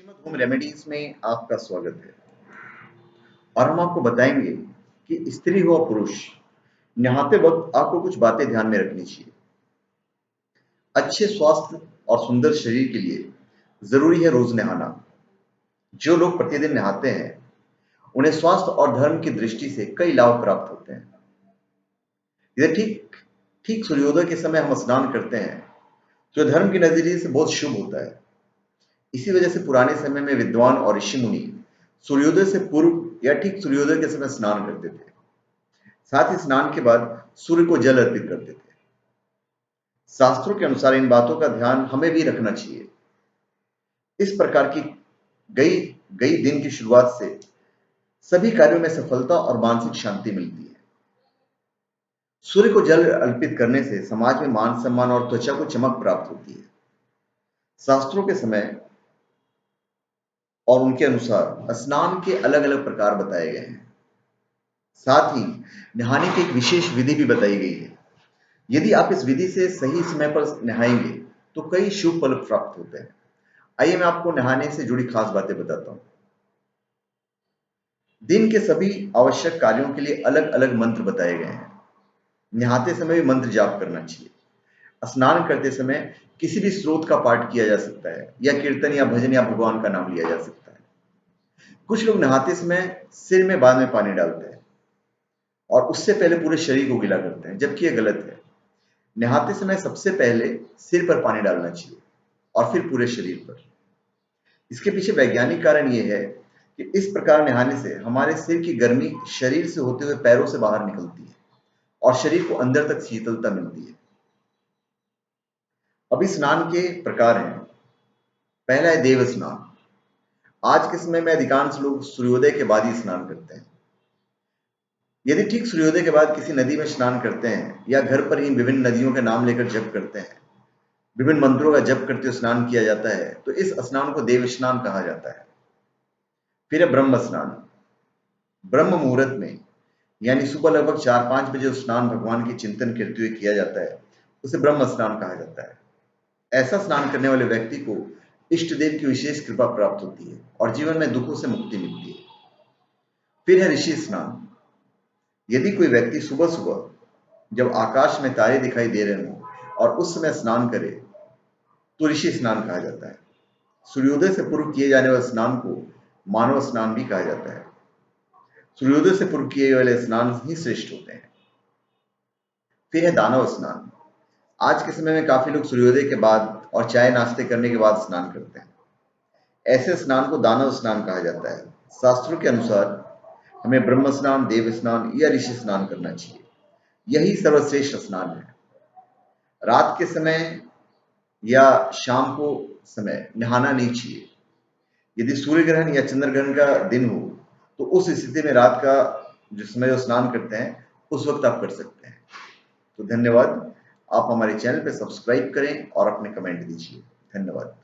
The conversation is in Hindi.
श्रीमद होम रेमेडीज में आपका स्वागत है और हम आपको बताएंगे कि स्त्री हो पुरुष नहाते वक्त आपको कुछ बातें ध्यान में रखनी चाहिए। अच्छे स्वास्थ्य और सुंदर शरीर के लिए जरूरी है रोज नहाना। जो लोग प्रतिदिन नहाते हैं उन्हें स्वास्थ्य और धर्म की दृष्टि से कई लाभ प्राप्त होते हैं। यदि ठीक ठीक सूर्योदय के समय हम स्नान करते हैं तो धर्म की नजरिए से बहुत शुभ होता है। इसी वजह से पुराने समय में विद्वान और ऋषि मुनि सूर्योदय से पूर्व या ठीक सूर्योदय के समय स्नान करते थे। साथ ही स्नान के बाद सूर्य को जल अर्पित करते थे। शास्त्रों के अनुसार इन बातों का ध्यान हमें भी रखना चाहिए। इस प्रकार की गई गई दिन की शुरुआत से सभी कार्यों में सफलता और मानसिक शांति मिलती है। सूर्य को जल अर्पित करने से समाज में मान सम्मान और त्वचा को चमक प्राप्त होती है। शास्त्रों के समय और उनके अनुसार स्नान के अलग अलग प्रकार बताए गए हैं। साथ ही नहाने की एक विशेष विधि भी बताई गई है। यदि आप इस विधि से सही समय पर नहाएंगे तो कई शुभ फल प्राप्त होते हैं। आइए मैं आपको नहाने से जुड़ी खास बातें बताता हूं। दिन के सभी आवश्यक कार्यों के लिए अलग अलग मंत्र बताए गए हैं। नहाते समय भी मंत्र जाप करना चाहिए। स्नान करते समय किसी भी स्रोत का पाठ किया जा सकता है या कीर्तन या भजन या भगवान का नाम लिया जा सकता है। कुछ लोग नहाते समय सिर में बाद में पानी डालते हैं और उससे पहले पूरे शरीर को गीला करते हैं, जबकि यह गलत है। नहाते समय सबसे पहले सिर पर पानी डालना चाहिए और फिर पूरे शरीर पर। इसके पीछे वैज्ञानिक कारण यह है कि इस प्रकार नहाने से हमारे सिर की गर्मी शरीर से होते हुए पैरों से बाहर निकलती है और शरीर को अंदर तक शीतलता मिलती है। अभी स्नान के प्रकार हैं। पहला है देव स्नान। आज के समय में अधिकांश लोग सूर्योदय के बाद ही स्नान करते हैं। यदि ठीक सूर्योदय के बाद किसी नदी में स्नान करते हैं या घर पर ही विभिन्न नदियों के नाम लेकर जप करते हैं, विभिन्न मंत्रों का जप करते हुए स्नान किया जाता है, तो इस स्नान को देव स्नान कहा जाता है। फिर है ब्रह्म स्नान। ब्रह्म मुहूर्त में यानी सुबह लगभग 4-5 बजे स्नान भगवान के चिंतन करते हुए किया जाता है, उसे ब्रह्म स्नान कहा जाता है। ऐसा स्नान करने वाले व्यक्ति को इष्ट देव की विशेष कृपा प्राप्त होती है और जीवन में दुखों से मुक्ति मिलती है। फिर है ऋषि स्नान। यदि कोई व्यक्ति सुबह सुबह जब आकाश में तारे दिखाई दे रहे हों और उस समय स्नान करे तो ऋषि स्नान कहा जाता है। सूर्योदय से पूर्व किए जाने वाले स्नान को मानव स्नान भी कहा जाता है। सूर्योदय से पूर्व किए वाले स्नान ही श्रेष्ठ होते हैं। फिर है दानव स्नान। आज के समय में काफी लोग सूर्योदय के बाद और चाय नाश्ते करने के बाद स्नान करते हैं। ऐसे स्नान को दानव स्नान कहा जाता है। शास्त्रों के अनुसार हमें ब्रह्म स्नान, देव स्नान या ऋषि स्नान करना चाहिए। यही सर्वश्रेष्ठ स्नान है। रात के समय या शाम को समय नहाना नहीं चाहिए। यदि सूर्य ग्रहण या चंद्र ग्रहण का दिन हो तो उस स्थिति में रात का जो समय जो स्नान करते हैं उस वक्त आप कर सकते हैं। तो धन्यवाद। आप हमारे चैनल पे सब्सक्राइब करें और अपने कमेंट दीजिए। धन्यवाद।